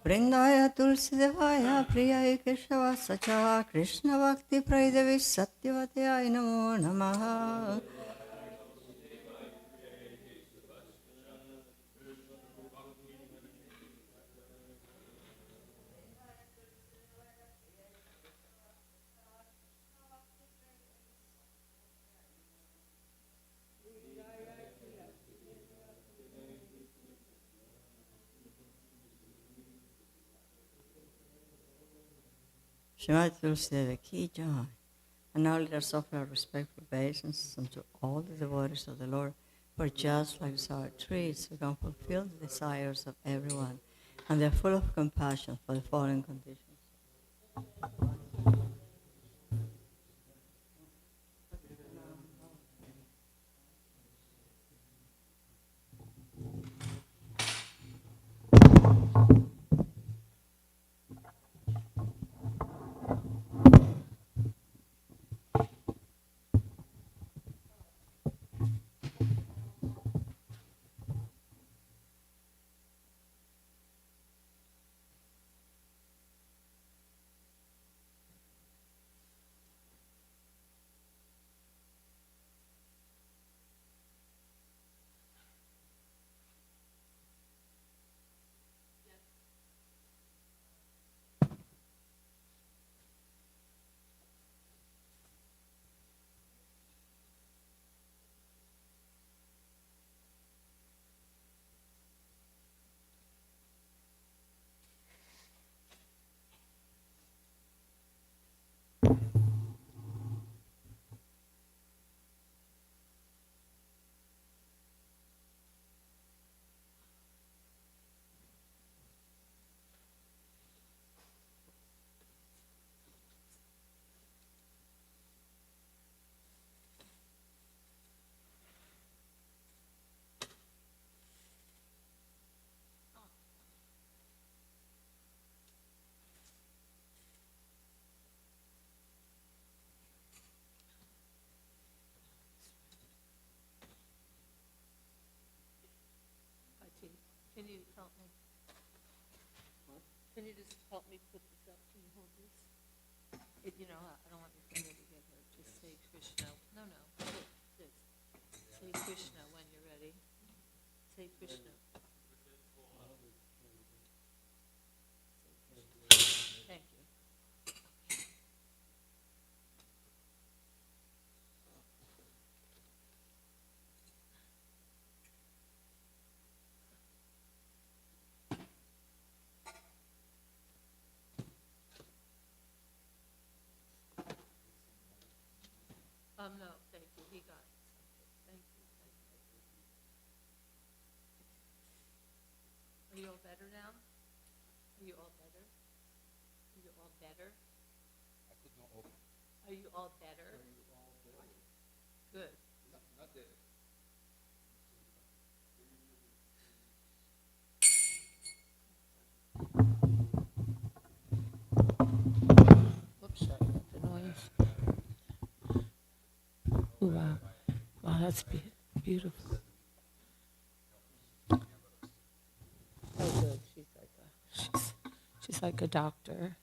Vrindaya Tulsi Devaya Priyai Keshavasacha Krishna Bhakti Praidevi Satyavati Namo Namaha. Shrimati Tulsi Devi Ki Jai. And now let us offer our respectful obeisances unto all the devotees of the Lord, for just like sour trees, we can fulfill the desires of everyone, and they are full of compassion for the fallen conditions. Can you help me? What? Can you just help me put this up? Can you hold this? I don't want your finger to get hurt. Just say Krishna. No. This. Say Krishna when you're ready. Say Krishna. Thank you. No, thank you. He got it. Thank you. Are you all better now? Are you all better? Are you all better? I could not open. Are you all better? Are you all better? Good. Not there. Whoops, sorry about the noise. Ooh, wow. Wow, that's beautiful. Oh, good. She's like a doctor.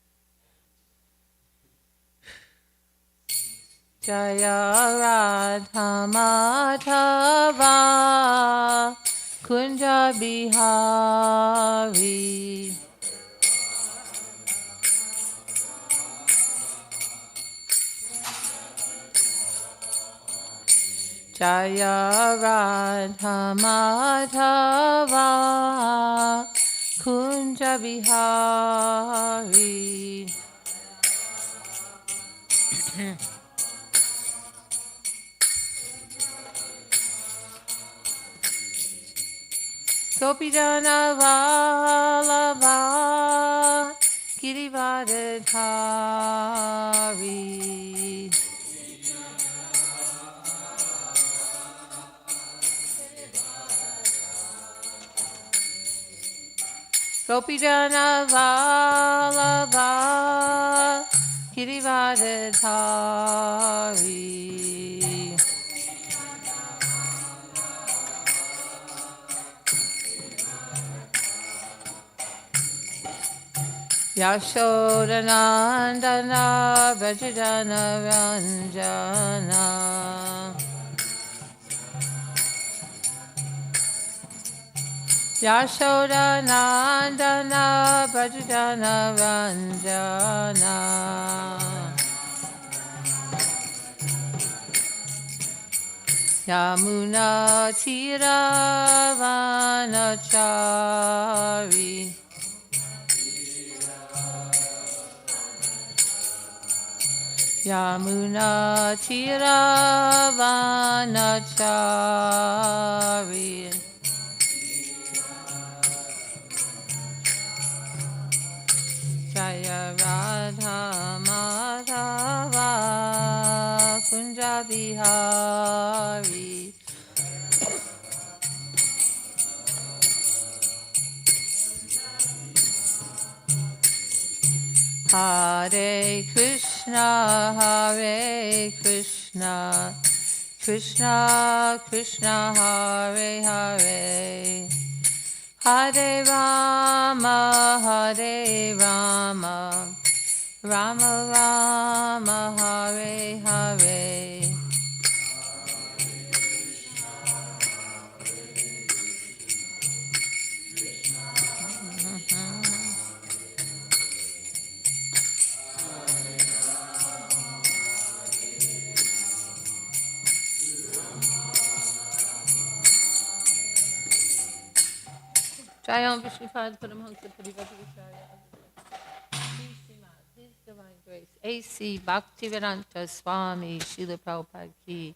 Jaya Radha Madhava Kunja Bihari Jaya Radha Madhava Kunja Bihari Gopijana Vallabha Girivardhari Gopijana Vallabha Girivardhari Yashodanandana Brajadana Ranjana Yashodanandana Brajadana Ranjana Yamuna Tiravanachari Yamuna Tiravanachari Jaya Radha Madhava Kunja Bihari Hare Krishna Krishna Krishna Hare Hare Hare Rama Rama Rama Hare Hare Jayam Vishnupad Paramahansa Parivajagacharya His Divine Grace A.C. Bhaktivedanta Swami Srila Prabhupada Ki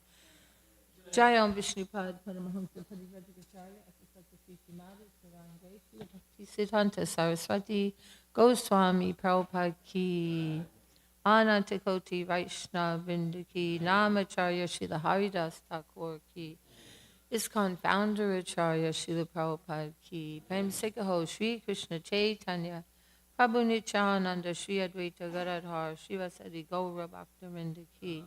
Jayam Vishnupad Paramahansa Parivajagacharya His Divine Grace Srila Bhaktisiddhanta Saraswati Goswami Prabhupada Ki Anantakoti Vaishnava Vrinda Ki Namacharya Srila Haridas Thakur Ki ISKCON founder Acharya Srila Prabhupada Ki Prem Sikaho Sri Krishna Chaitanya Prabhu Nityananda Sri Advaita Gadadhar Srivasadi Gaura Bhaktavinda Ki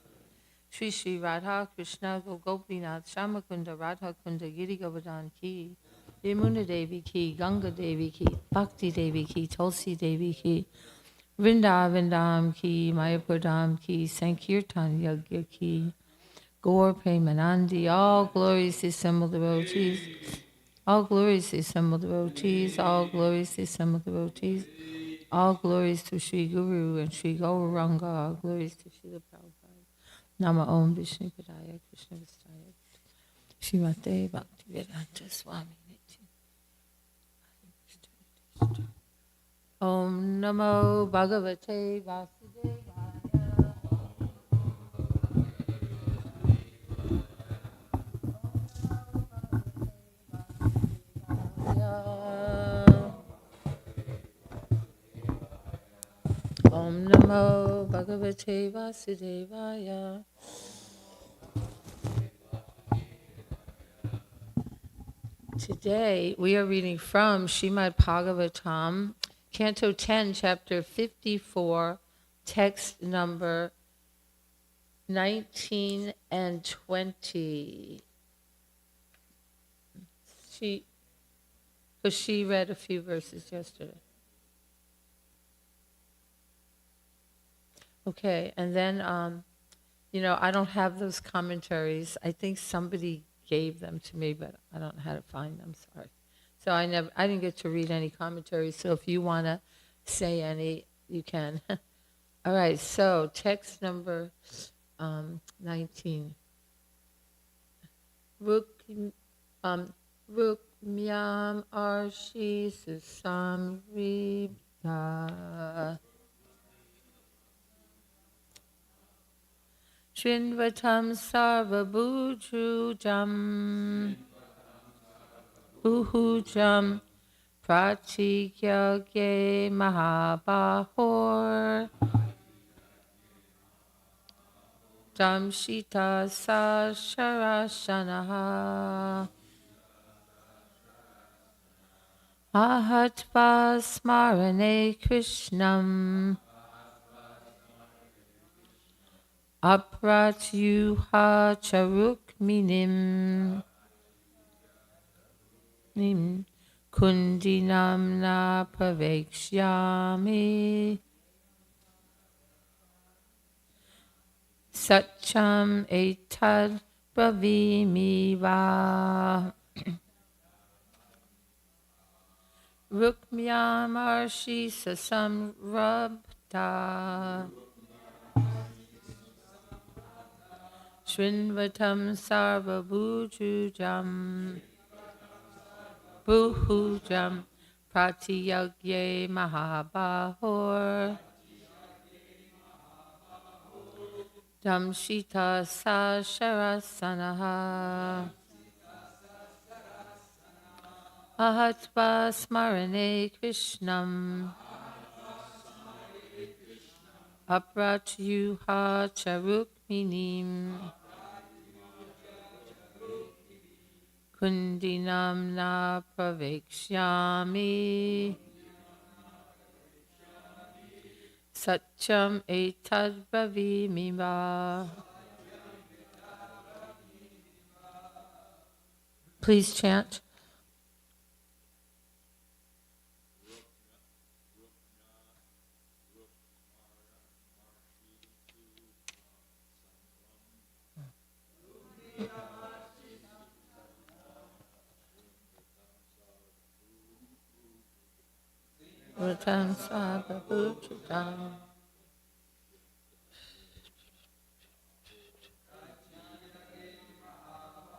Sri Sri Radha Krishna Gopinath Shamakunda Radha Kunda Giri Govardhan Ki Yamuna Devi Ki Ganga Devi Ki Bhakti Devi Ki Tulsi Devi Ki Vrindavandam Ki Mayapur Dham Ki Sankirtan Yagya Ki Gaur Premanandi, all glories to assembled devotees, all glories to assembled devotees, all glories to assembled devotees, all glories to Sri Guru and Sri Gauranga, all glories to Srila Prabhupada. Nama Om Vishnu Padaya Krishna Vistaya Srimate Bhaktivedanta Swami Niti. Om Namo Bhagavate Vasudevaya. Om Namo Bhagavate Vasudevaya. Today we are reading from Srimad Bhagavatam, Canto 10, Chapter 54, text number 19 and 20. She read a few verses yesterday. Okay, and then, I don't have those commentaries. I think somebody gave them to me, but I don't know how to find them, sorry. So I didn't get to read any commentaries, so if you want to say any, you can. All right, so text number 19. Rukmyam arshi susamribha Shinvatam sarvabhujam Uhujam Prachikyage Mahabahor Damshita Sasharashanaha Ahatva Smarane Krishnam Apratyuha Charukminim Kundinamna pravekshyami Satcham etad bravimi va Rukmyam arshi sasam rabta Shrinvatam sarva Buhujam Pratiyagye Mahabahor Damshita Sa Sharasanaha Ahatva Smarane Krishnam Apratyuha Charukminim Kundinamna Pravekshyami Satcham etad bravimi va. Please chant. Rutam Sabhabutam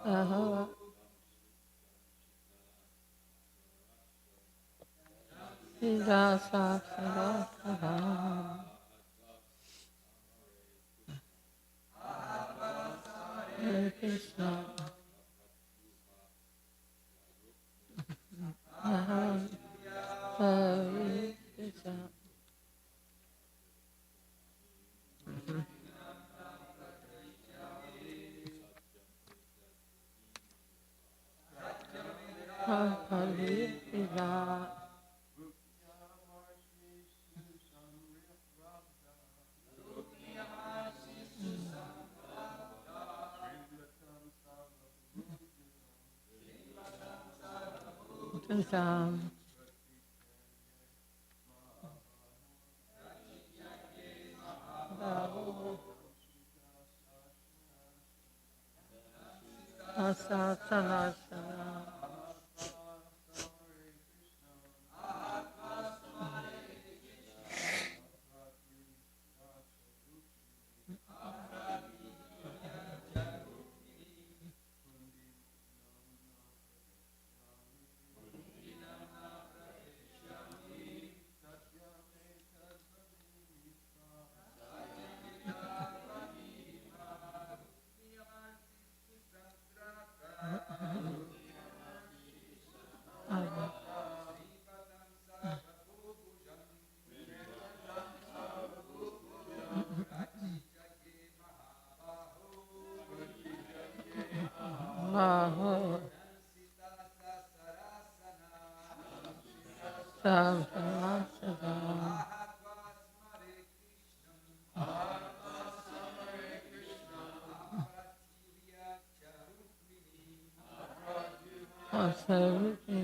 Ahava Vidasa Sadasaham Hare Krishna Ahava Hare Krishna Hare Krishna Sam Asasana Maha Samsasana Asariti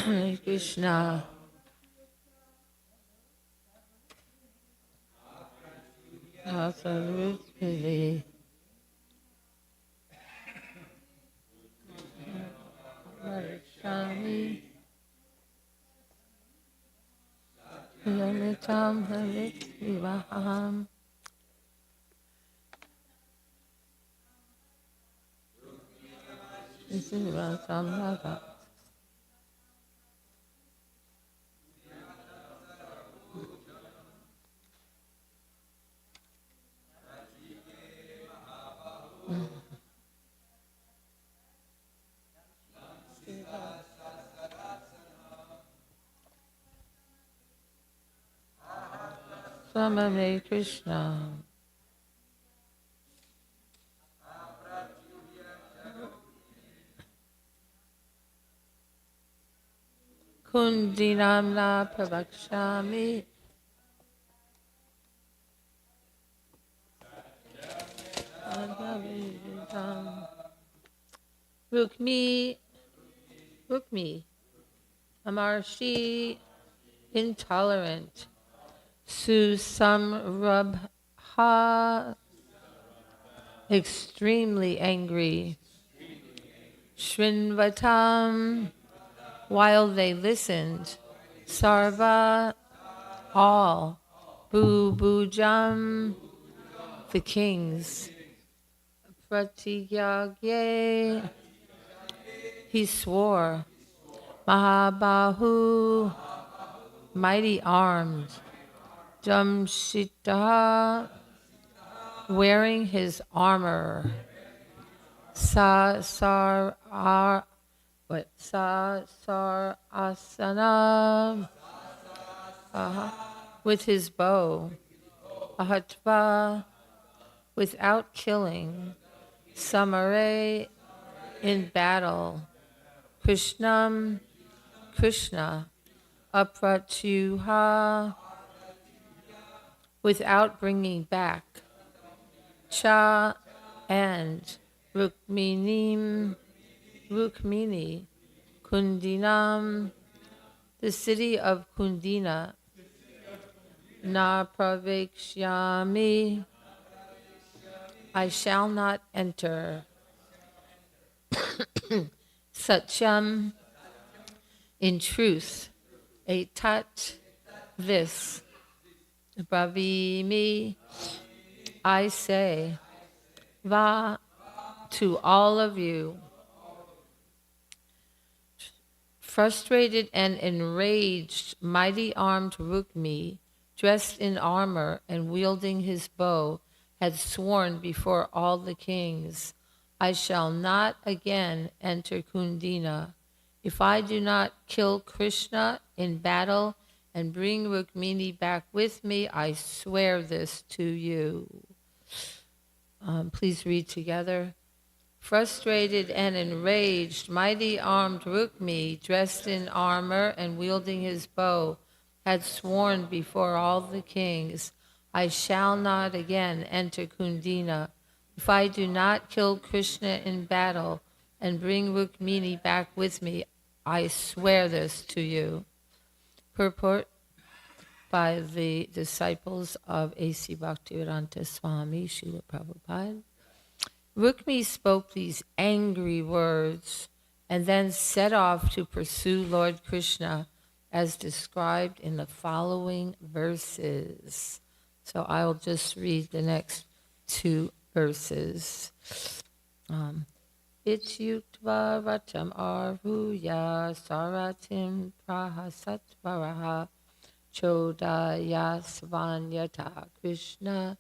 Hare Krishna Asariti Varishani Yamitam Hare Vivaham Swamame Krishna. Kundinamna Pravakshami. Rukmi, Amarshi, intolerant. Susamrabha, extremely angry. Shrinvatam, while they listened. Sarva, all. Bujam, the kings. Pratigyagye, he swore. Mahabahu, mighty armed. Jamshita, wearing his armor. Sar asana, with his bow. Ahatva, without killing. Samare, in battle. Krishnam, Krishna. Apratyuha, without bringing back. Cha, and. Rukmini, Kundinam, the city of Kundina. Na pravekshyami, I shall not enter. Satyam, in truth. Etat, this. Bravimi, I say. Va, to all of you. Frustrated and enraged, mighty armed Rukmi, dressed in armor and wielding his bow, had sworn before all the kings, I shall not again enter Kundina. If I do not kill Krishna in battle and bring Rukmini back with me, I swear this to you. Please read together. Frustrated and enraged, mighty armed Rukmi, dressed in armor and wielding his bow, had sworn before all the kings, I shall not again enter Kundina. If I do not kill Krishna in battle and bring Rukmini back with me, I swear this to you. Purport by the disciples of A.C. Bhaktivedanta Swami, Srila Prabhupada. Rukmi spoke these angry words and then set off to pursue Lord Krishna as described in the following verses. So I will just read the next two verses. Ityuktva ratam aruya saratim prahasatvaraha chodaya svanyata Krishna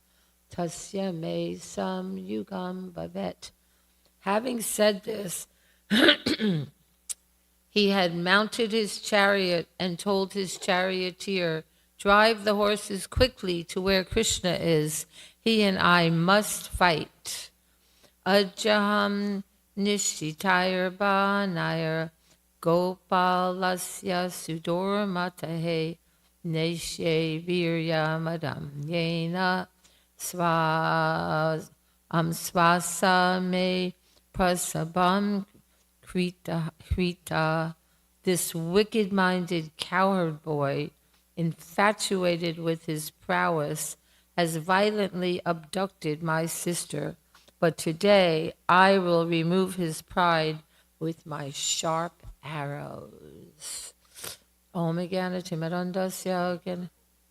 tasya me samyugam bhavet. Having said this, he had mounted his chariot and told his charioteer, drive the horses quickly to where Krishna is. He and I must fight. Ajaham nishitayar banayar gopalasya sudormatahe neshe virya madam yena swasa me prasabam krita. This wicked-minded cowherd boy, infatuated with his prowess, has violently abducted my sister. But today I will remove his pride with my sharp arrows. Om Gana Timarandasya.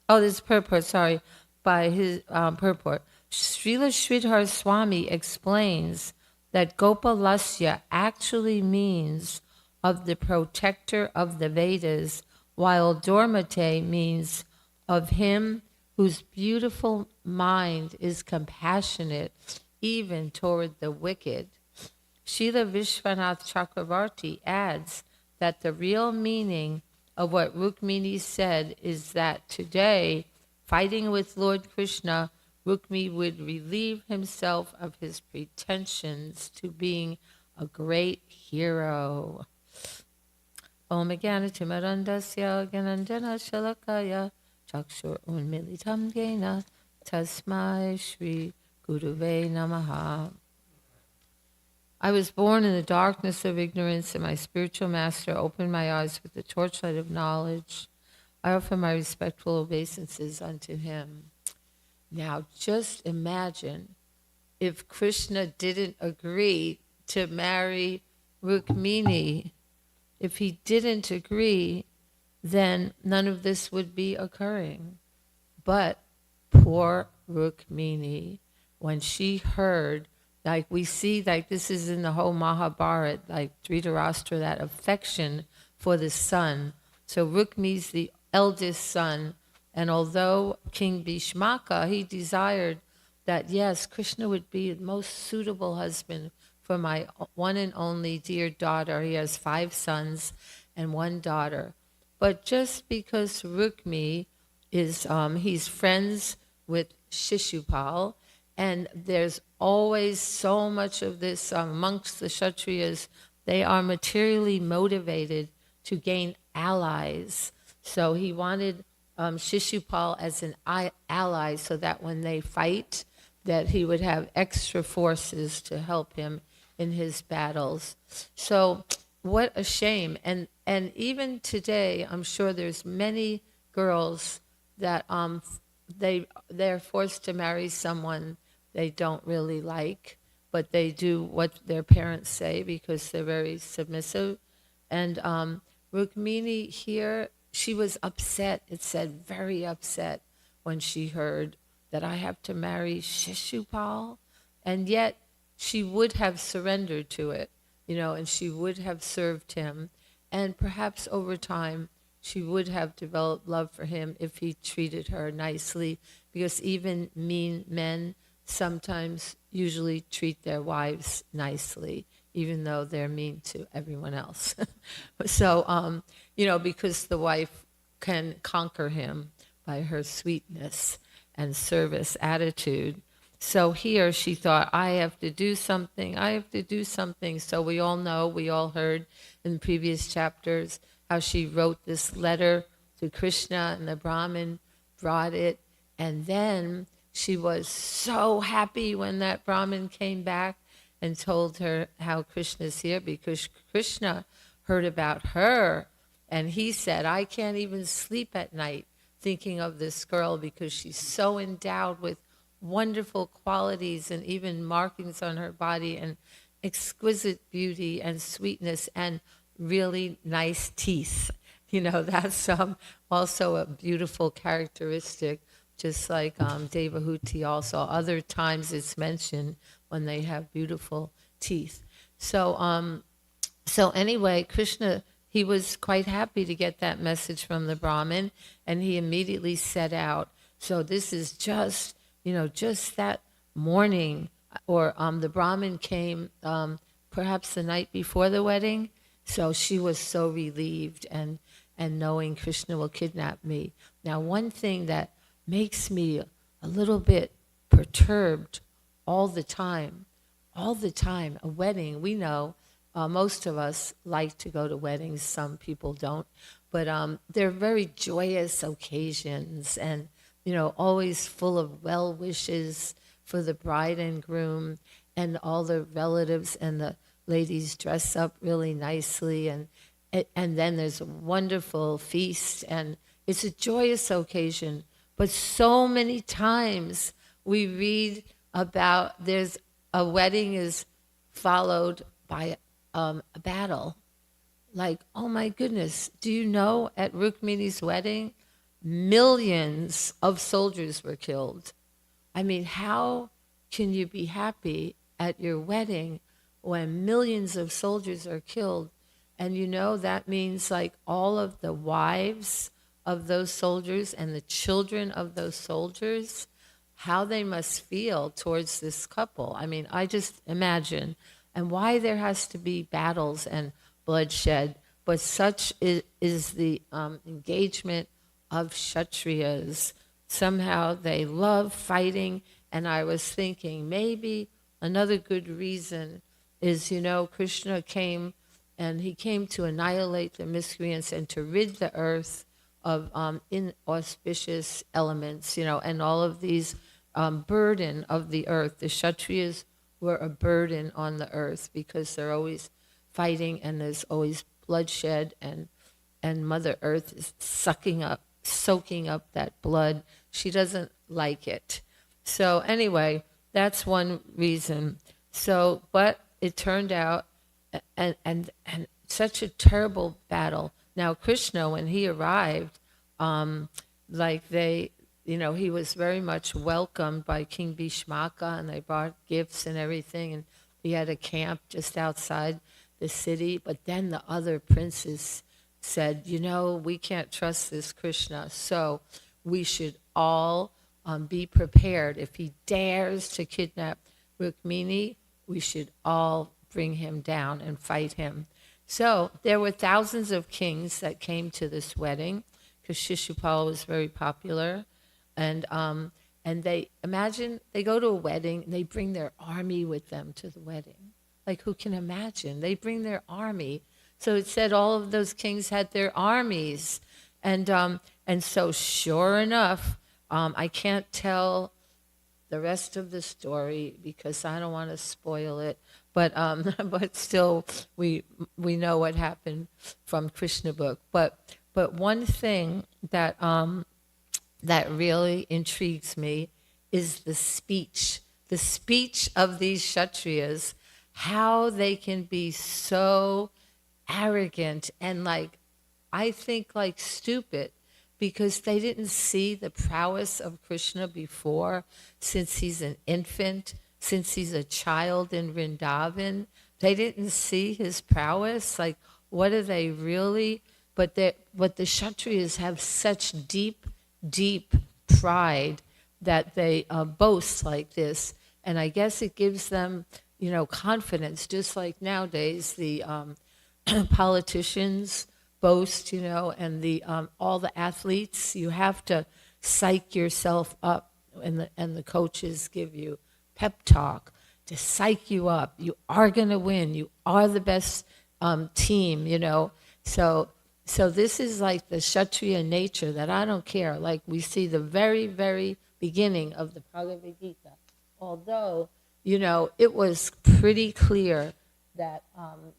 Oh, this is purport, sorry. By his purport. Srila Sridhar Swami explains that Gopalasya actually means of the protector of the Vedas, while Dormate means of him whose beautiful mind is compassionate even toward the wicked. Srila Vishwanath Chakravarti adds that the real meaning of what Rukmini said is that today Fighting with Lord Krishna, Rukmi would relieve himself of his pretensions to being a great hero. Om Jnana Timarandasya Gyananjana Shalakaya Chakshur Unmilitam Yena Tasmai Shri Guruve Namaha. I was born in the darkness of ignorance, and my spiritual master opened my eyes with the torchlight of knowledge. I offer my respectful obeisances unto him. Now just imagine if Krishna didn't agree to marry Rukmini. If he didn't agree, then none of this would be occurring. But poor Rukmini, when she heard, like we see, like this is in the whole Mahabharata, like Dhritarashtra, that affection for the son. So Rukmi's the eldest son, and although King Bhishmaka, he desired that, yes, Krishna would be the most suitable husband for my one and only dear daughter. He has 5 sons and 1 daughter. But just because Rukmi is, he's friends with Shishupal, and there's always so much of this amongst the Kshatriyas, they are materially motivated to gain allies. So he wanted Shishupal as an ally so that when they fight, that he would have extra forces to help him in his battles. So what a shame. And even today, I'm sure there's many girls that they're forced to marry someone they don't really like, but they do what their parents say because they're very submissive. And Rukmini here, she was upset, it said very upset, when she heard that I have to marry Shishupal. And yet she would have surrendered to it, and she would have served him. And perhaps over time, she would have developed love for him if he treated her nicely, because even mean men sometimes usually treat their wives nicely, even though they're mean to everyone else. So, because the wife can conquer him by her sweetness and service attitude. So here she thought, I have to do something. So we all know, we all heard in previous chapters how she wrote this letter to Krishna, and the Brahmin brought it. And then she was so happy when that Brahmin came back and told her how Krishna's here, because Krishna heard about her. And he said, I can't even sleep at night thinking of this girl because she's so endowed with wonderful qualities and even markings on her body and exquisite beauty and sweetness and really nice teeth. That's also a beautiful characteristic, just like Devahuti also. Other times it's mentioned when they have beautiful teeth. So anyway, Krishna, he was quite happy to get that message from the Brahmin, and he immediately set out. So this is just that morning, or the Brahmin came perhaps the night before the wedding. So she was so relieved and knowing Krishna will kidnap me. Now, one thing that makes me a little bit perturbed all the time, a wedding, we know, most of us like to go to weddings, some people don't, but they're very joyous occasions and, always full of well wishes for the bride and groom, and all the relatives and the ladies dress up really nicely, and then there's a wonderful feast, and it's a joyous occasion. But so many times we read about there's a wedding is followed by a battle. Like, oh my goodness, do you know at Rukmini's wedding, millions of soldiers were killed? I mean, how can you be happy at your wedding when millions of soldiers are killed? And that means like all of the wives of those soldiers and the children of those soldiers, how they must feel towards this couple. I mean, I just imagine, and why there has to be battles and bloodshed, but such is the engagement of Kshatriyas somehow they love fighting. And I was thinking maybe another good reason is, Krishna came and he came to annihilate the miscreants and to rid the earth of inauspicious elements, and all of these burden of the earth. The Kshatriyas were a burden on the earth because they're always fighting and there's always bloodshed, and Mother Earth is soaking up that blood. She doesn't like it. So anyway, that's one reason. So, but it turned out, and such a terrible battle. Now Krishna, when he arrived, he was very much welcomed by King Bhishmaka, and they brought gifts and everything, and he had a camp just outside the city. But then the other princes said, we can't trust this Krishna, so we should all be prepared. If he dares to kidnap Rukmini, we should all bring him down and fight him. So there were thousands of kings that came to this wedding because Shishupal was very popular. And they go to a wedding and they bring their army with them to the wedding. Like, who can imagine? They bring their army. So it said all of those kings had their armies. And so sure enough, I can't tell the rest of the story because I don't want to spoil it. But still, we know what happened from Krishna book. But one thing that really intrigues me is the speech of these Kshatriyas, how they can be so arrogant and I think stupid, because they didn't see the prowess of Krishna before, since he's an infant, since he's a child in Vrindavan. They didn't see his prowess. What are they really? But the Kshatriyas have such deep pride that they boast like this. And I guess it gives them, confidence, just like nowadays the politicians boast, and the all the athletes. You have to psych yourself up, and the coaches give you pep talk to psych you up. You are going to win. You are the best team, So this is like the Kshatriya nature that I don't care. Like we see the very, very beginning of the Bhagavad Gita. Although, it was pretty clear that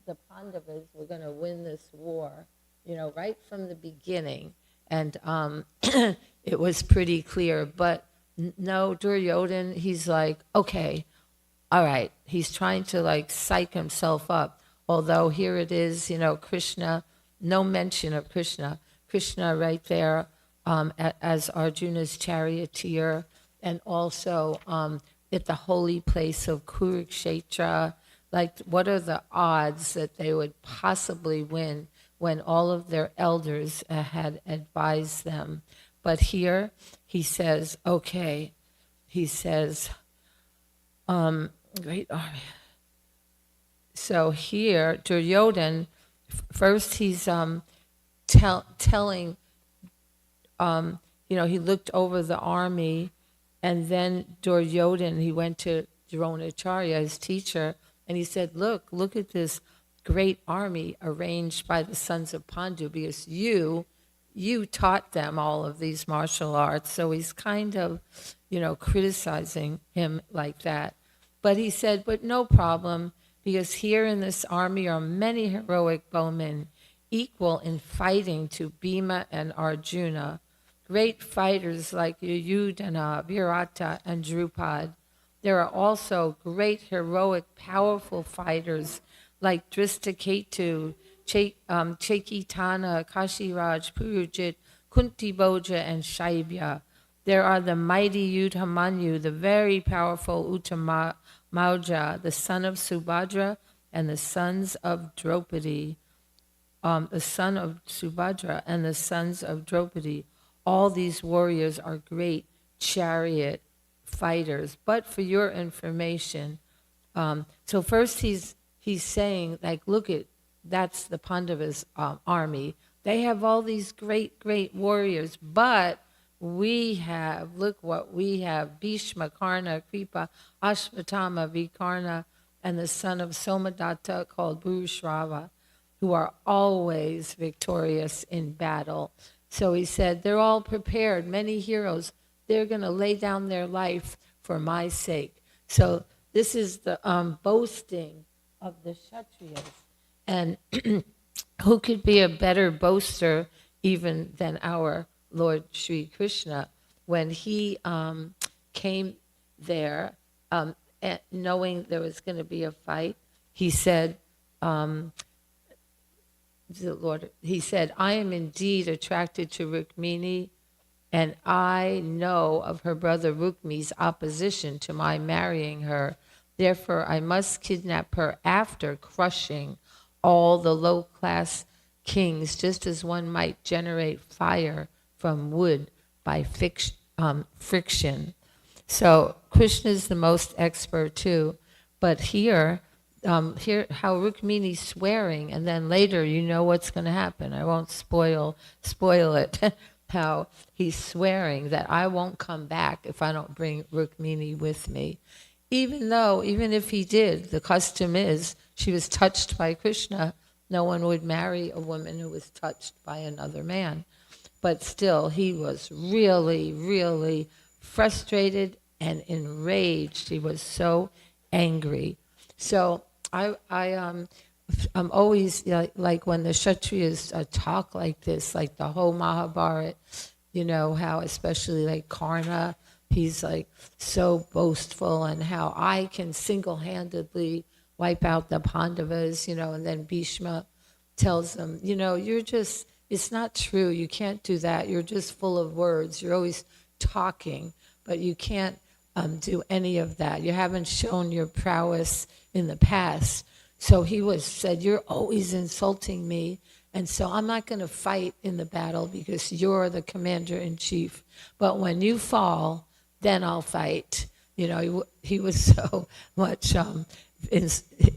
the Pandavas were going to win this war, right from the beginning. And it was pretty clear. But no, Duryodhan, he's like, okay, all right. He's trying to psych himself up. Although here it is, Krishna, no mention of Krishna. Krishna right there as Arjuna's charioteer, and also at the holy place of Kurukshetra. What are the odds that they would possibly win when all of their elders had advised them? But here he says, okay, great army. So here, Duryodhan, first he's telling, he looked over the army, and then Duryodhan, he went to Dronacharya, his teacher, and he said, look at this great army arranged by the sons of Pandu, because you taught them all of these martial arts. So he's kind of, criticizing him like that. But he said, but no problem, because here in this army are many heroic bowmen, equal in fighting to Bhima and Arjuna, great fighters like Yudhana, Virata, and Drupad. There are also great, heroic, powerful fighters like Drishtaketu, Chekitana, Kashiraj, Purujit, Kuntiboja, and Shaibya. There are the mighty Yudhamanyu, the very powerful Uttamauja, the son of Subhadra, and the sons of Draupadi. The son of Subhadra and the sons of Draupadi. All these warriors are great chariot fighters. But for your information, so first he's saying, look that's the Pandavas' army. They have all these great warriors, but look what we have, Bhishma, Karna, Kripa, Ashvatthama, Vikarna, and the son of Somadatta called Bhushrava, who are always victorious in battle. So he said, they're all prepared, many heroes. They're going to lay down their life for my sake. So this is the boasting of the Kshatriyas. And who could be a better boaster even than our Lord Sri Krishna when he came there, knowing there was going to be a fight? He said, I am indeed attracted to Rukmini, and I know of her brother Rukmi's opposition to my marrying her. Therefore, I must kidnap her after crushing all the low-class kings, just as one might generate fire from wood by friction. So Krishna is the most expert too. But here how Rukmini's swearing, and then later you know what's going to happen. I won't spoil it. How he's swearing that I won't come back if I don't bring Rukmini with me. Even if he did, the custom is she was touched by Krishna. No one would marry a woman who was touched by another man. But still, he was really, really frustrated and enraged. He was so angry. So I'm always like when the Kshatriyas talk like this, like the whole Mahabharata, how especially like Karna, he's like so boastful, and how I can single-handedly wipe out the Pandavas, and then Bhishma tells them, it's not true, you can't do that, you're just full of words, you're always talking, but you can't do any of that. You haven't shown your prowess in the past. So he said, you're always insulting me, and so I'm not going to fight in the battle because you're the commander-in-chief. But when you fall, then I'll fight. He was so much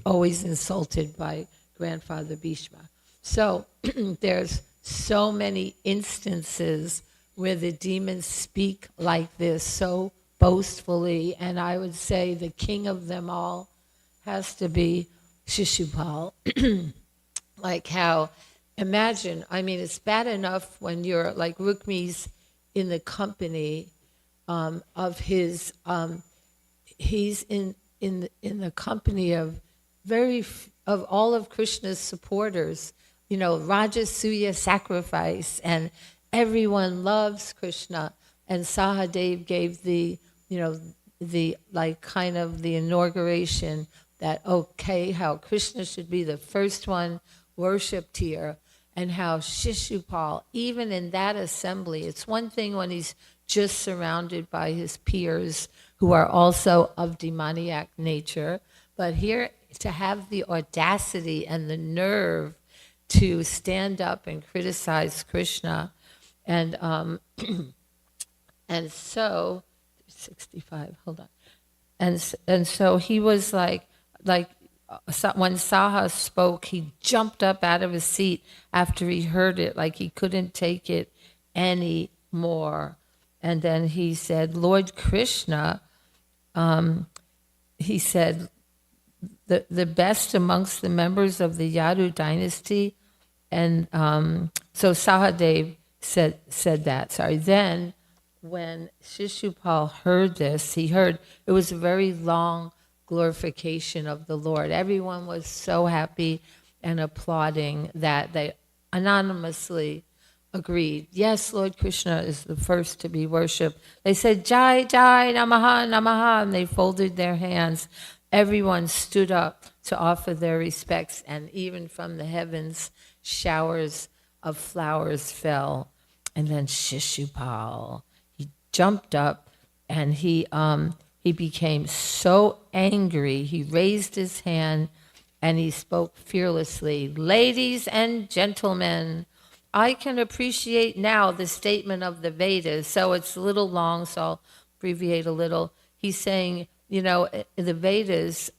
always insulted by grandfather Bhishma. So there's so many instances where the demons speak like this, so boastfully, and I would say the king of them all has to be Shishupal. Like how, imagine, it's bad enough when you're like Rukmi's in the company of his, he's in the company of of all of Krishna's supporters, Rajasuya sacrifice, and everyone loves Krishna. And Sahadev gave the kind of the inauguration that, how Krishna should be the first one worshipped here, and how Shishupal, even in that assembly, it's one thing when he's just surrounded by his peers who are also of demoniac nature, but here to have the audacity and the nerve to stand up and criticize Krishna, and so 65. Hold on, and so he was like when Saha spoke, he jumped up out of his seat after he heard it, like he couldn't take it anymore. And then he said, Lord Krishna, he said, the best amongst the members of the Yadu dynasty. And so Sahadev said that. Sorry. Then when Shishupal heard this, he heard it was a very long glorification of the Lord. Everyone was so happy and applauding that they anonymously agreed, yes, Lord Krishna is the first to be worshipped. They said, Jai, Jai, Namaha, Namaha, and they folded their hands. Everyone stood up to offer their respects, and even from the heavens, showers of flowers fell. And then Shishupal, he jumped up, and he became so angry. He raised his hand, and he spoke fearlessly, ladies and gentlemen, I can appreciate now the statement of the Vedas. So it's a little long, so I'll abbreviate a little. He's saying, the Vedas,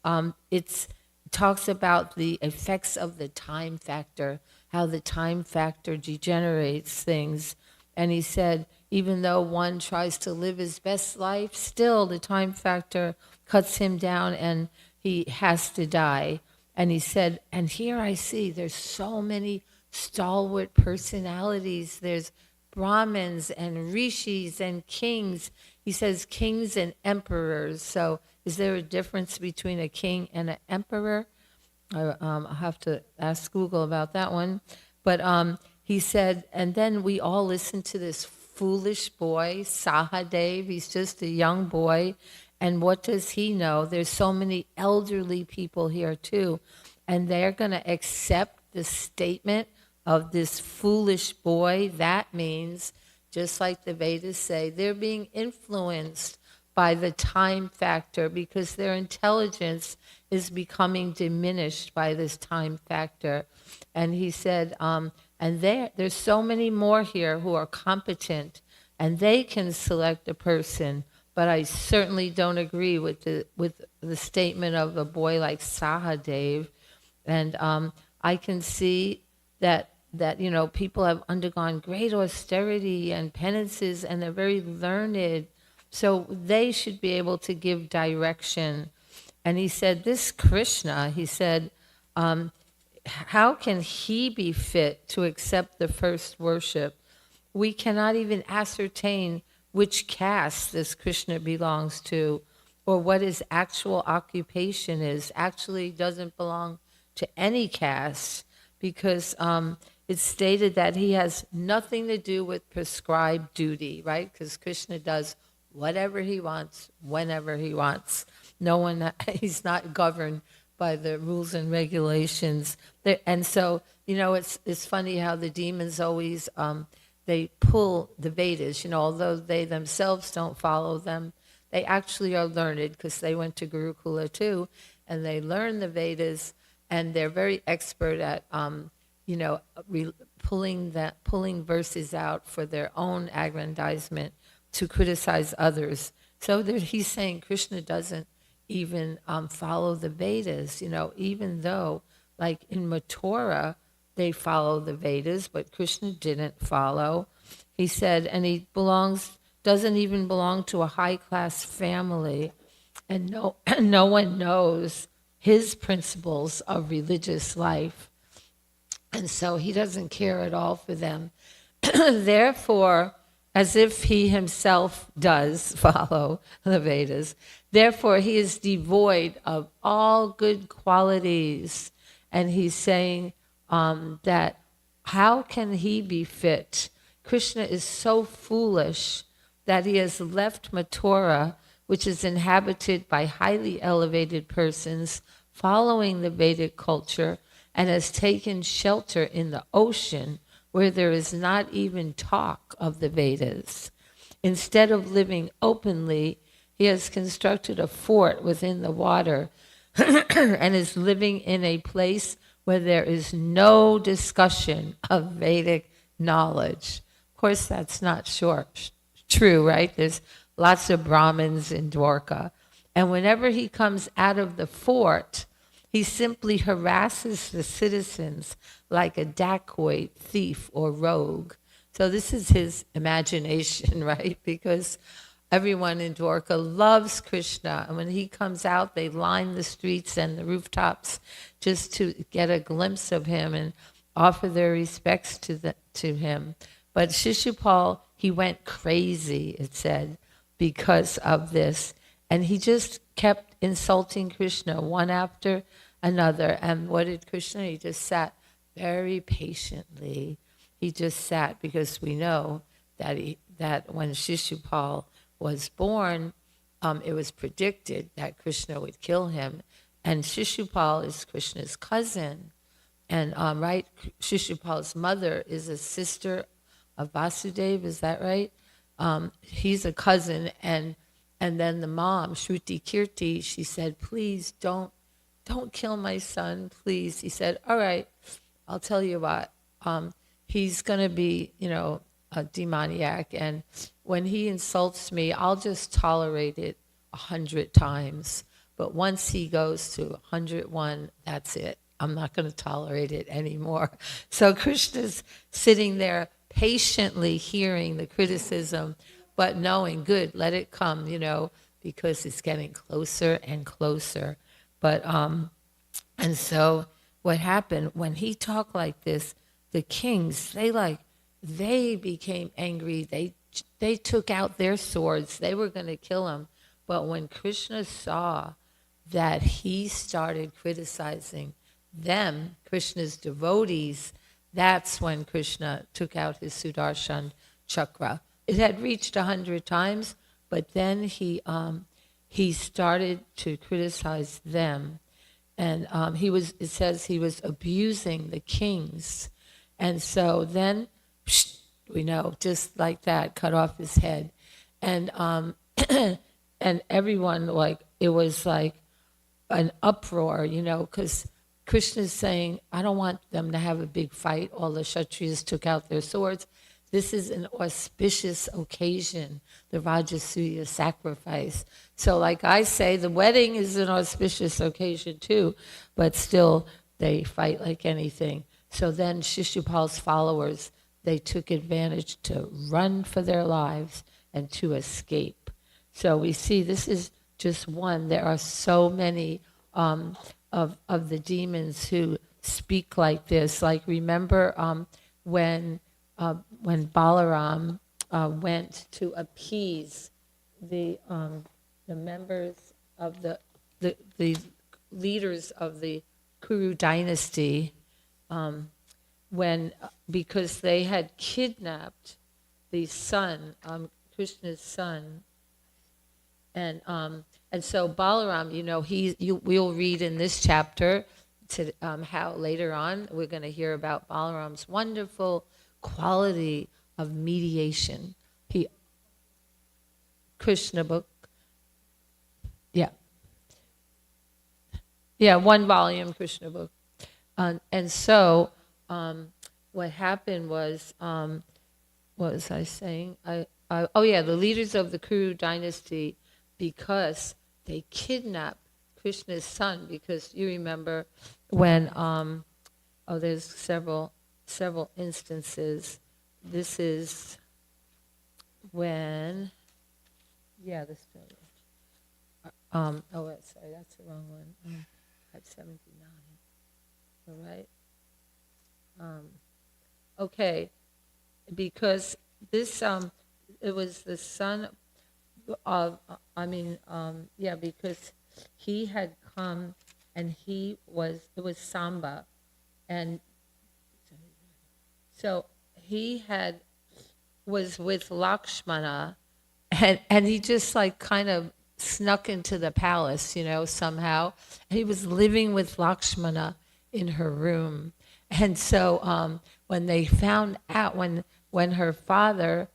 it talks about the effects of the time factor, how the time factor degenerates things. And he said, even though one tries to live his best life, still the time factor cuts him down and he has to die. And he said, and here I see there's so many stalwart personalities. There's Brahmins and rishis and kings. He says kings and emperors. So is there a difference between a king and an emperor? I'll have to ask Google about that one. But he said, and then we all listened to this foolish boy, Sahadev. He's just a young boy. And what does he know? There's so many elderly people here too. And they're going to accept the statement of this foolish boy. That means, just like the Vedas say, they're being influenced by the time factor because their intelligence is becoming diminished by this time factor. And he said, and there's so many more here who are competent, and they can select a person. But I certainly don't agree with the statement of a boy like Sahadev. And I can see that people have undergone great austerity and penances, and they're very learned. So they should be able to give direction. And he said, this Krishna, he said, how can he be fit to accept the first worship? We cannot even ascertain which caste this Krishna belongs to or what his actual occupation is. Actually doesn't belong to any caste because it's stated that he has nothing to do with prescribed duty, right? Because Krishna does whatever he wants, whenever he wants. He's not governed by the rules and regulations. And so, it's funny how the demons always, they pull the Vedas, although they themselves don't follow them, they actually are learned because they went to Gurukula too, and they learn the Vedas, and they're very expert at, pulling verses out for their own aggrandizement to criticize others. So he's saying Krishna doesn't even follow the Vedas, even though, like in Mathura, they follow the Vedas, but Krishna didn't follow. He said, and he doesn't even belong to a high-class family, and no one knows his principles of religious life. And so he doesn't care at all for them. Therefore, as if he himself does follow the Vedas, therefore he is devoid of all good qualities. And he's saying that how can he be fit? Krishna is so foolish that he has left Mathura, which is inhabited by highly elevated persons following the Vedic culture, and has taken shelter in the ocean where there is not even talk of the Vedas. Instead of living openly, he has constructed a fort within the water and is living in a place where there is no discussion of Vedic knowledge. Of course, that's not true, right? There's lots of Brahmins in Dwarka. And whenever he comes out of the fort, he simply harasses the citizens like a dacoit, thief, or rogue. So this is his imagination, right? Because everyone in Dwarka loves Krishna. And when he comes out, they line the streets and the rooftops just to get a glimpse of him and offer their respects to him. But Shishupal, he went crazy, it said, because of this. And he just kept insulting Krishna one after another. And what did Krishna? He just sat very patiently. He just sat because we know that when Shishupal was born, it was predicted that Krishna would kill him. And Shishupal is Krishna's cousin. And right, Shishupal's mother is a sister of Vasudeva, is that right? He's a cousin, and then the mom, Shruti Kirti, she said, please don't kill my son, please. He said, all right, I'll tell you what, he's going to be, a demoniac, and when he insults me, I'll just tolerate it 100 times. But once he goes to 101, that's it. I'm not going to tolerate it anymore. So Krishna's sitting there patiently hearing the criticism, but knowing, good, let it come, because it's getting closer and closer. But, and so what happened, when he talked like this, the kings, they became angry. They took out their swords. They were going to kill him. But when Krishna saw that he started criticizing them, Krishna's devotees, that's when Krishna took out his Sudarshan chakra. It had reached 100 times, but then he started to criticize them. And it says he was abusing the kings. And so then, we know, just like that, cut off his head. And and everyone, it was like an uproar, because Krishna's saying, I don't want them to have a big fight. All the Kshatriyas took out their swords. This is an auspicious occasion, the Rajasuya sacrifice. So like I say, the wedding is an auspicious occasion too, but still they fight like anything. So then Shishupal's followers, they took advantage to run for their lives and to escape. So we see this is just one. There are so many of the demons who speak like this. Like remember when Balaram went to appease the members of the leaders of the Kuru dynasty, because they had kidnapped the son, Krishna's son, and so Balaram, we'll read in this chapter how later on we're going to hear about Balaram's wonderful quality of mediation. Krishna book, yeah, 1 volume Krishna book, and so what happened was, what was I saying? The leaders of the Kuru dynasty, because they kidnapped Krishna's son, because you remember when there's several instances. This is when this story. Sorry, that's the wrong one. At 79. All right. Okay, because this it was the son of because he had come and it was Samba, and so he was with Lakshmana, and he just kind of snuck into the palace, somehow. And he was living with Lakshmana in her room. And so when they found out, when her father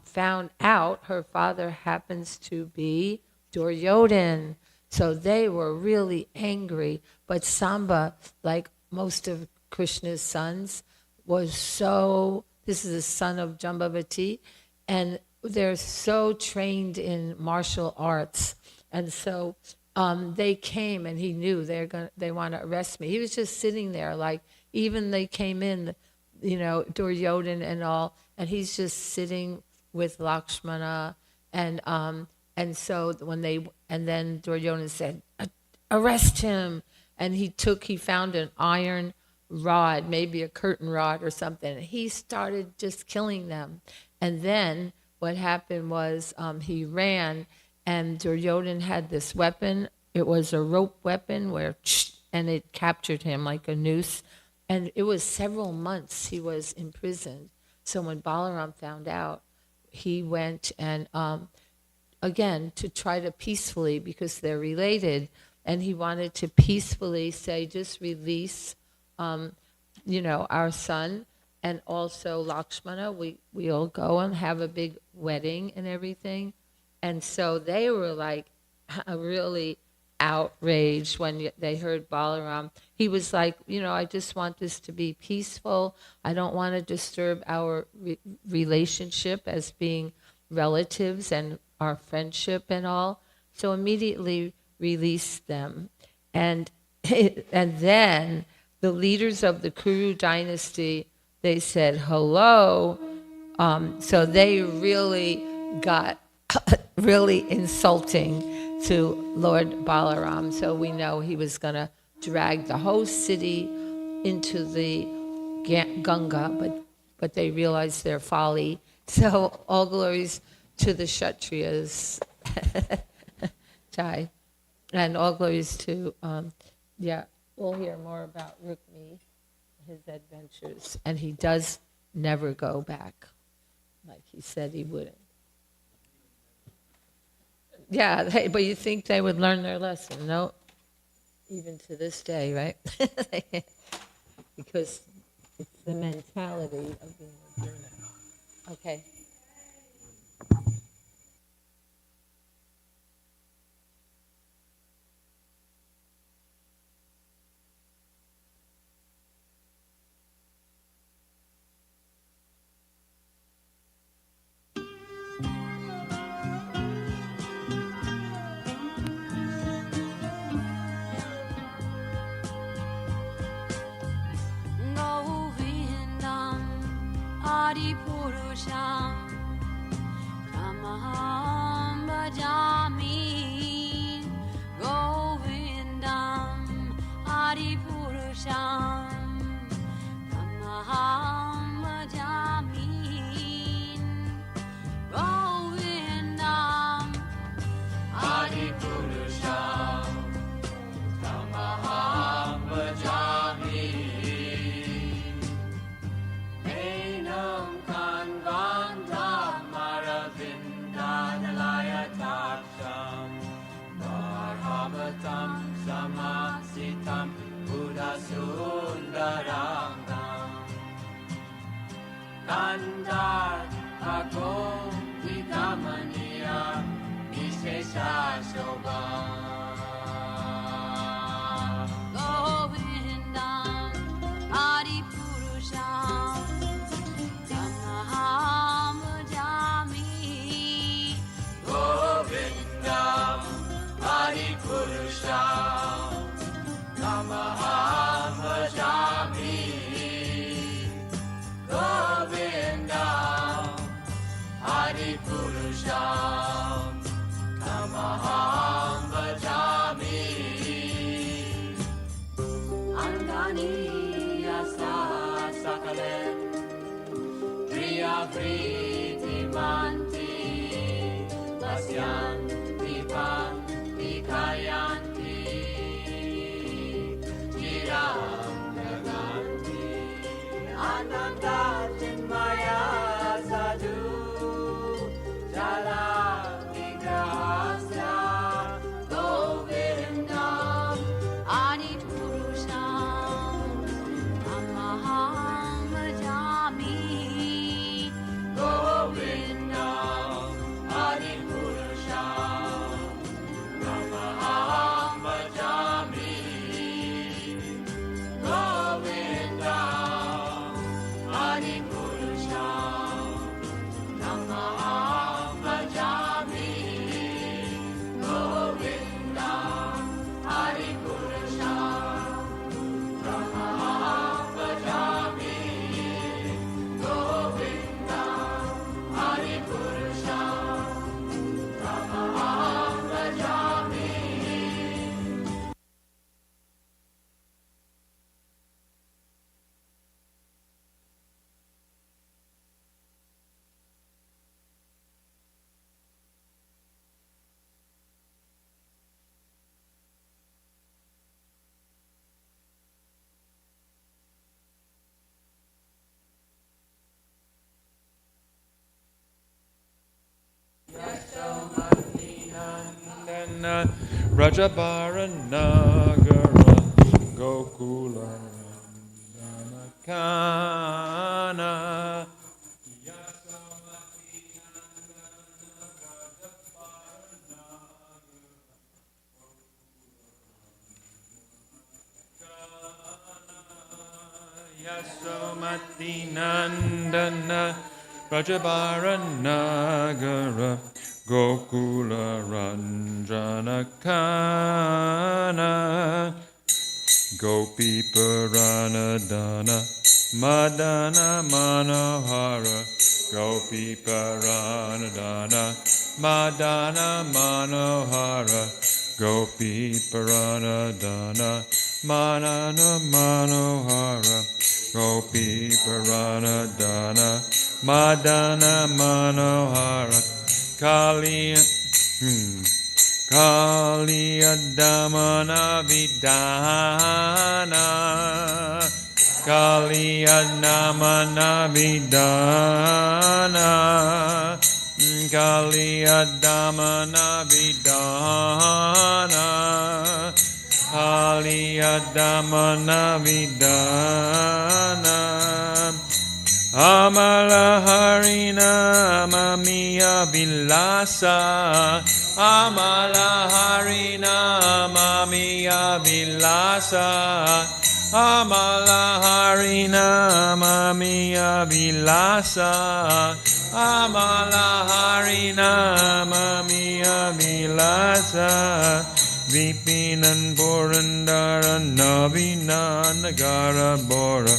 found out, her father happens to be Duryodhan. So they were really angry. But Samba, like most of Krishna's sons, this is the son of Jambavati, and they're so trained in martial arts. And so they came, and he knew they want to arrest me. He was just sitting there, even they came in, Duryodhan and all, and he's just sitting with Lakshmana, and so then Duryodhan said, arrest him, and he found an iron rod, maybe a curtain rod or something, and he started just killing them. And then what happened was he ran, and Duryodhan had this weapon. It was a rope weapon and it captured him like a noose. And it was several months he was imprisoned. So when Balaram found out, he went and, again, to try to peacefully, because they're related, and he wanted to peacefully say, just release, our son, and also Lakshmana. We'll go and have a big wedding and everything. And so they were really outraged when they heard Balaram. He was like, I just want this to be peaceful. I don't want to disturb our relationship as being relatives and our friendship and all. So immediately released them. And then the leaders of the Kuru dynasty, they said hello. So they really got really insulting to Lord Balaram. So we know he was going to drag the whole city into the Ganga, but they realized their folly. So all glories to the Kshatriyas. Jai. And all glories to, we'll hear more about Rukmi, his adventures. And he does never go back, like he said he wouldn't. Yeah, but you think they would learn their lesson? No, even to this day, right? Because it's the mentality of being a Buddha. Okay. Govindam Adipurusham Tamaham Bhajami Govindam Adipurusham Tamaham Bhajami Govindam Adipurusham Tamaham Bhajami Enam Kanvanta Maravindanalaya Taksham Varhavatam Samasitam Buddha Sundarangam Kandar Akom Vikamaniya Vishesha Shobham Govindam Adipurusham Tamaham Bhajami Govindam Adipurusham Tamaham Bhajami Govindam Adipurusham Tamaham Bhajami Andani Yasa Sakalen Priya Priti Manti Vasyanti Panti Kayanti Chiram Naganti Ananda Chinmaya Sadhu Jala Vigrahasya Govindam Adipurusham Tamaham Bhajami Govindam Adipurusham Tamaham Bhajami Govindam Adipurusham Tamaham Bhajami Govindam Adipurusham Tamaham Bhajami Govindam Adipurusham Tamaham Bhajami Rajabara Nagara Gokula Janakana Yasomati Nandana Rajabara Nagara Gokula Ranjanakana Gopi Paranadana Madana Manohara Gopi Paranadana Madana Manohara Gopi Paranadana Madana Manohara Gopi Paranadana Madana Manohara Kaliya Kaliya Damana Vidana Kaliya Namana Vidana Kaliya Damana Vidana Kaliya Damana Vidana Amala Harina Mamiya Vilasa Amala Harina Mamiya Vilasa Amala Harina Mamiya Vilasa Amala Harina Mamiya Vilasa Vipinan Purandara Navina Nagara Bora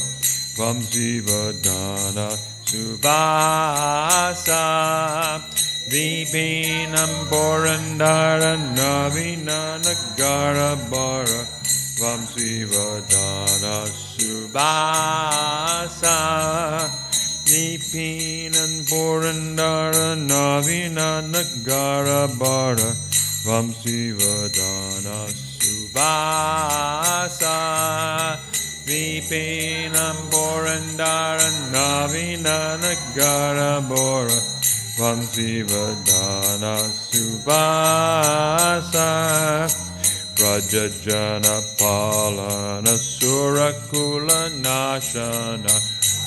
Vamsivadana Subhasa Vipinam Purandara Navina Nagara Bara Vamsivadana Subhasa Vipinam Purandara Navina Nagara Bara Vamsivadana Subhasa Vipinam Purandara Navina Nagara Bora Vamsivadana Subhasa Rajajana Palana Surakula Nashana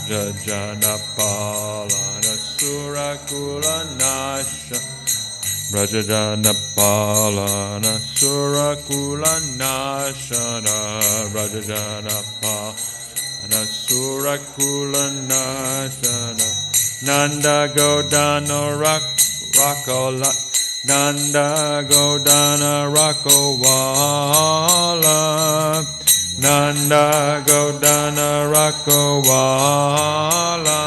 Rajajana Palana Surakula Nashana Rajajana Palana Surakula Nashana Rajajana Palana Surakula Nashana Nanda Godana Rakola Nanda Godana Rakowala Nanda Godana Rakowala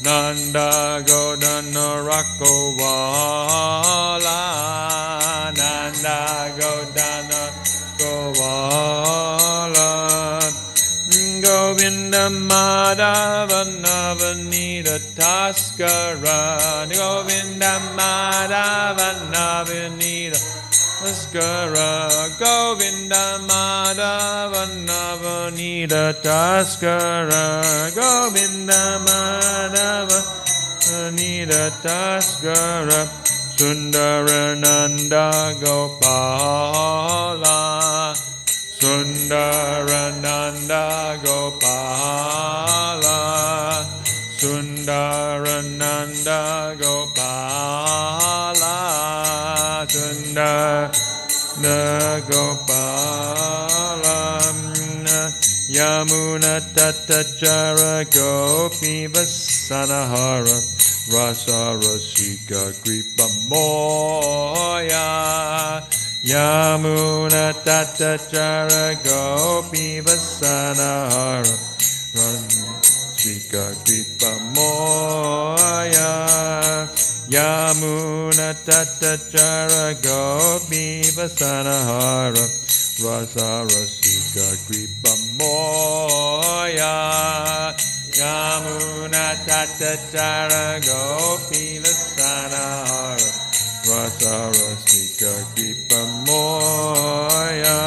Nanda Godana Rakowala Nanda Godana Rakowala Govinda Madhava Navanita Taskara Govinda Madhava Navanita Taskara Govinda Madhava Navanita Taskara Govinda Madhava Navanita Taskara Sundarananda Gopala Sundarananda Gopala Sundarananda Gopala Sundarana Gopala Yamuna Tatachara Gopi Vasanahara Rasa Rasika Kripa Moya Yamuna Tatachara Gopi Vasanahara Rasika Kripa Moya Yamuna Tatachara Gopi Vasanahara Rasa Rasika Kripa Moya Yamuna Tatachara Gopi Vasanahara Rasa Rasika Kripa Moya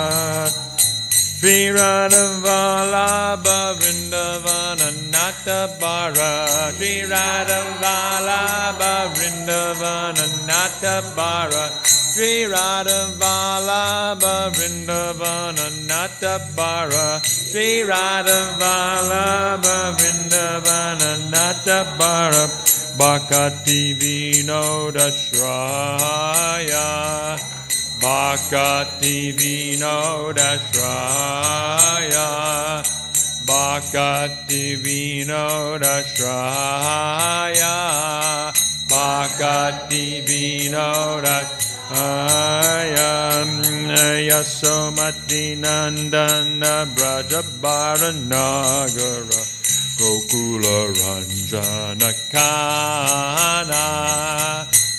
Sri Radha Vallabha Vrindavana Natabara Sri Radha Vallabha Vrindavana Natabara Sri Radha Vallabha Vrindavana Natabara Sri Radha Vallabha Vrindavana Natabara Bhakati Vinoda Shraya Bhakati Vinoda Shraya Bhakati Vinoda Shraya Bhakati Vinoda Ayam Yasomati Nandana Brajabara Nagara Gokula Ranjana Kana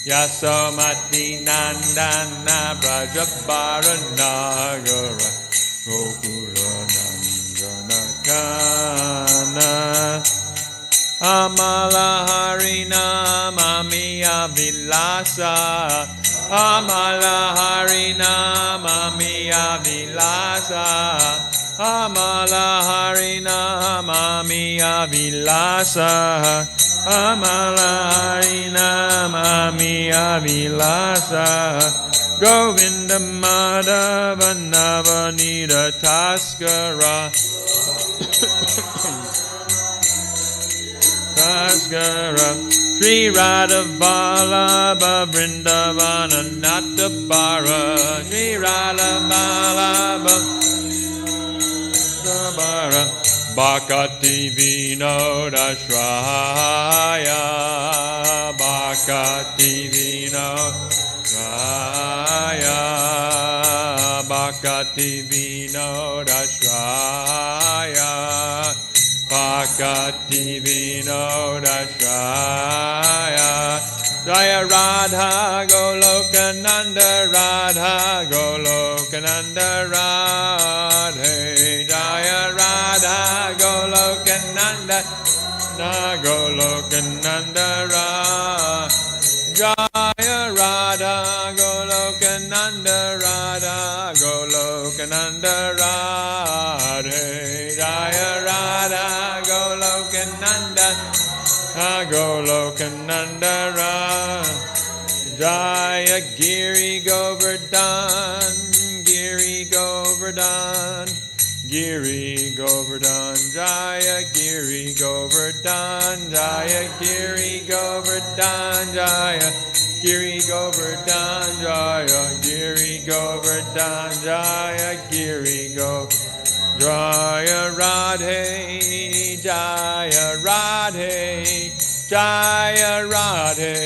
Yasomati Nandana Brajabara Nagara Gokula Ranjana Kana Amala Harina Mamiya Vilasa Amala Harina Mamiya Vilasa Amala Harina Mamiya Vilasa Amala Harina Mamiya Vilasa Govinda Madhava Navanita Taskara Taskara Sri Radha Vallabha Vrindavana Natabara Sri Radha Vallabha Vrindavana Bhakati Vinoda Shraya Bhakati Vinoda Shraya Bhakati Vinoda Shraya Bhakati Vinoda Shraya Jaya Radha Golokananda Radha Golokananda Radhe Jaya Radha Golokananda Golokananda Radha Jaya Radha Golokananda Radha Golokananda Radhe Jaya Radha Golokananda Golokananda Radha Jaya Giri Govardhan Giri Govardhan Giri Govardhan Jaya Giri Govardhan Jaya Giri Govardhan Jaya Giri Govardhan Jaya Giri Govardhan Jaya Giri Govardhan Jaya Radhe Jaya Radhe Jaya Radhe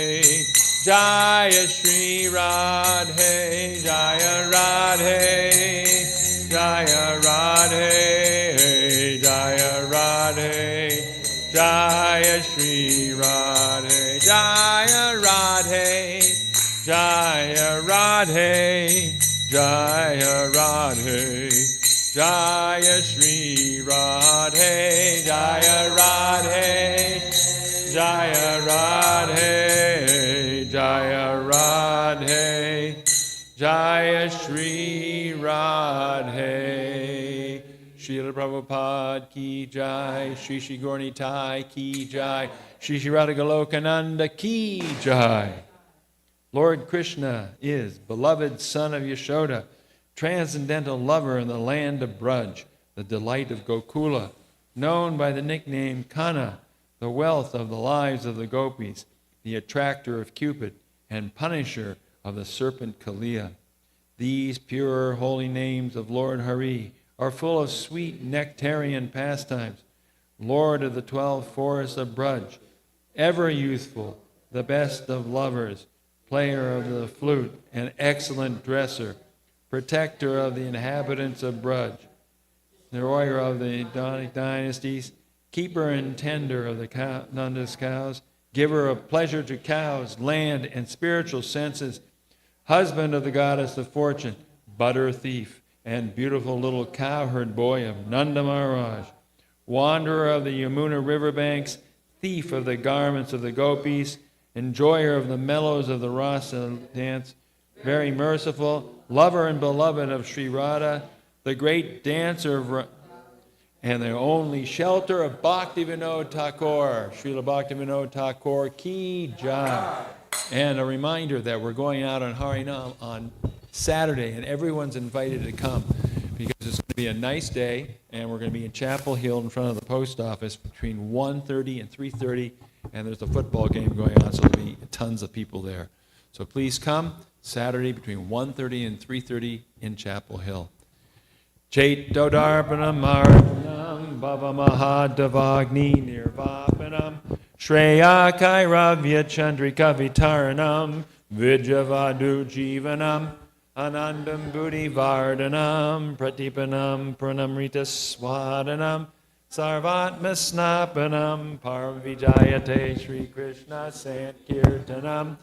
Jaya Shri Radhe Jaya Radhe Jaya Radhe Jaya Radhe Jaya Shri Radhe Jaya Radhe Jaya Radhe Jaya Radhe Jaya Shri Radhe Jaya Radhe Jaya Radhe Jaya Radhe Jaya Shri Radhe Srila Prabhupada ki jai Shri Shri Gaura Tai ki jai Shri Shri Radha Golokananda ki jai. Lord Krishna is beloved son of Yashoda, transcendental lover in the land of Braj, the delight of Gokula, known by the nickname Kana, the wealth of the lives of the gopis, the attractor of Cupid, and punisher of the serpent Kaliya. These pure, holy names of Lord Hari are full of sweet nectarian pastimes. Lord of the 12 forests of Braj, ever youthful, the best of lovers, player of the flute, and excellent dresser, protector of the inhabitants of Braj, destroyer of the dynasties, keeper and tender of the Nanda's cows, giver of pleasure to cows, land, and spiritual senses, husband of the goddess of fortune, butter thief, and beautiful little cowherd boy of Nanda Maharaj, wanderer of the Yamuna riverbanks, thief of the garments of the gopis, enjoyer of the mellows of the rasa dance, very merciful, lover and beloved of Sri Radha, the great dancer of and the only shelter of Bhaktivinoda Thakur, Srila Bhaktivinoda Thakur ki jai. And a reminder that we're going out on Harinam on Saturday, and everyone's invited to come because it's going to be a nice day, and we're going to be in Chapel Hill in front of the post office between 1:30 and 3:30, and there's a football game going on, so there'll be tons of people there. So please come Saturday between 1:30 and 3:30 in Chapel Hill. Chaitodarpanam Marpanam Bhava Mahadavagni Nirvapanam Shreya Kairavya Chandrika Vitaranam Vijavadu Jivanam, Anandam Buddhi Vardhanam, Pratipanam Pranamrita Swadanam, Sarvatma Snapanam, Parvijayate Sri Krishna Sankirtanam,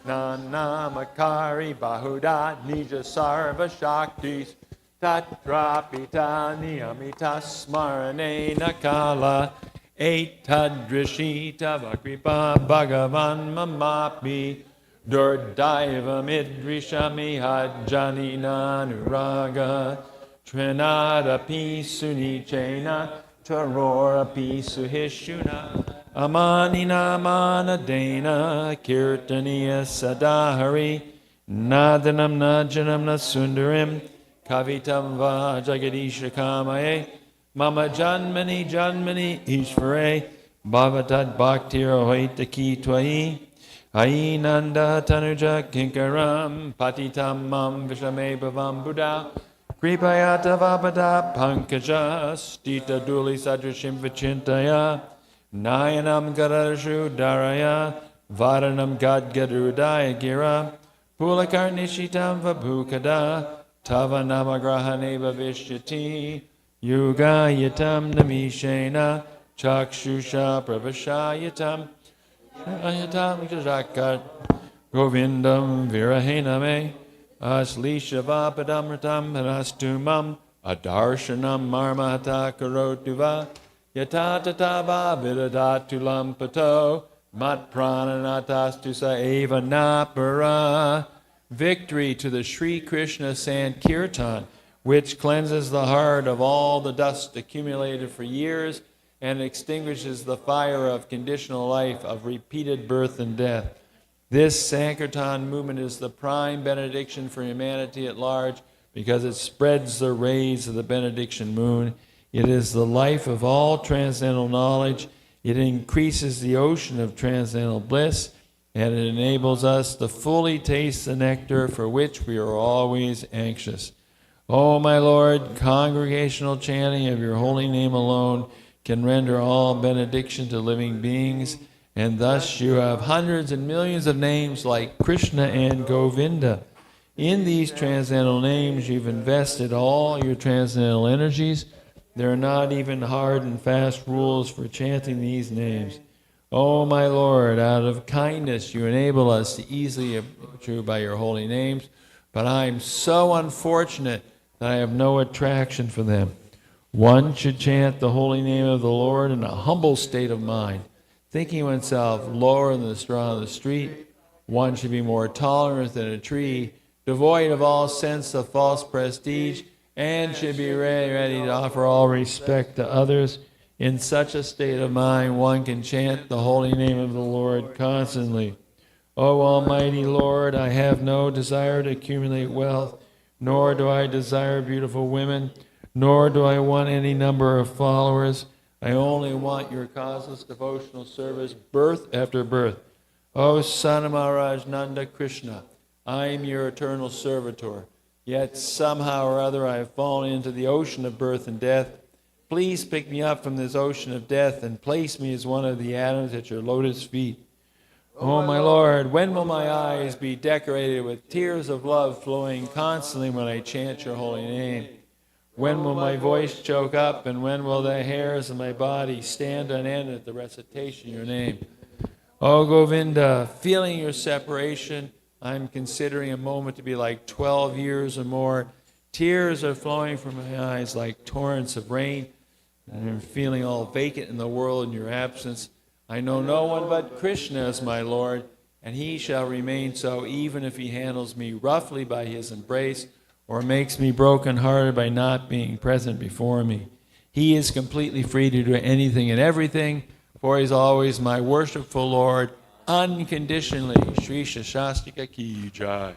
Nanamakari Bahuda Nija Sarva Shaktis, Tatrapita Niyamita Smarane Nakala, Etadrishita Vakripa Bhagavan Mamapi, Durdaiva Midrishami Hajjanina Nuraga, Trinadapi Sunichena, Tarorapi Suhishuna, Amanina Manadena, Kirtaniya Sadahari, Nadanam Najanam Nasundarim, Kavitam Va Jagadisha Kamae, Mama Janmani Janmani Ishvare, Bhavatad Bhaktir Hoitaki Twai, Ainanda Tanuja Kinkaram, Patitam Mam Vishame Bhavam Buddha, Kripayata Vabada Pankaja, Stita Duli Sadrashim Vichintaya, Nayanam Gadashu Daraya, Varanam Gadgadrudaya Gira, Pulakarnishitam Vabhukada, Tava Namagrahaneva Vishyati, Yuga Yatam Namishena, Chakshusha Pravashayatam, Ayatam Jakat, Govindam Virahename, Aslisha Vapadamratam Rastumam, Adarshanam Marmata Karotuva, Yatatatava Vidadatulam Pato, Mat Prananatastusa Eva Napara. Victory to the Sri Krishna Sankirtan, which cleanses the heart of all the dust accumulated for years and extinguishes the fire of conditional life, of repeated birth and death. This Sankirtan movement is the prime benediction for humanity at large because it spreads the rays of the benediction moon. It is the life of all transcendental knowledge. It increases the ocean of transcendental bliss, and it enables us to fully taste the nectar for which we are always anxious. O my Lord, congregational chanting of your holy name alone can render all benediction to living beings, and thus you have hundreds and millions of names like Krishna and Govinda. In these transcendental names, you've invested all your transcendental energies. There are not even hard and fast rules for chanting these names. O my Lord, out of kindness you enable us to easily approach you by your holy names, but I am so unfortunate that I have no attraction for them. One should chant the holy name of the Lord in a humble state of mind, thinking oneself lower than the straw on the street. One should be more tolerant than a tree, devoid of all sense of false prestige, and should be ready to offer all respect to others. In such a state of mind, one can chant the holy name of the Lord constantly. O Almighty Lord, I have no desire to accumulate wealth, nor do I desire beautiful women, nor do I want any number of followers. I only want your causeless devotional service, birth after birth. O Son of Maharaj Nanda Krishna, I am your eternal servitor. Yet somehow or other I have fallen into the ocean of birth and death. Please pick me up from this ocean of death and place me as one of the atoms at your lotus feet. Oh, my Lord, when will my eyes be decorated with tears of love flowing constantly when I chant your holy name? When will my voice choke up, and when will the hairs of my body stand on end at the recitation of your name? Oh, Govinda, feeling your separation, I'm considering a moment to be like 12 years or more. Tears are flowing from my eyes like torrents of rain, and I'm feeling all vacant in the world in your absence. I know no one but Krishna as my Lord, and he shall remain so even if he handles me roughly by his embrace or makes me broken-hearted by not being present before me. He is completely free to do anything and everything, for he is always my worshipful Lord, unconditionally. Shri Shastastika Ki Jai.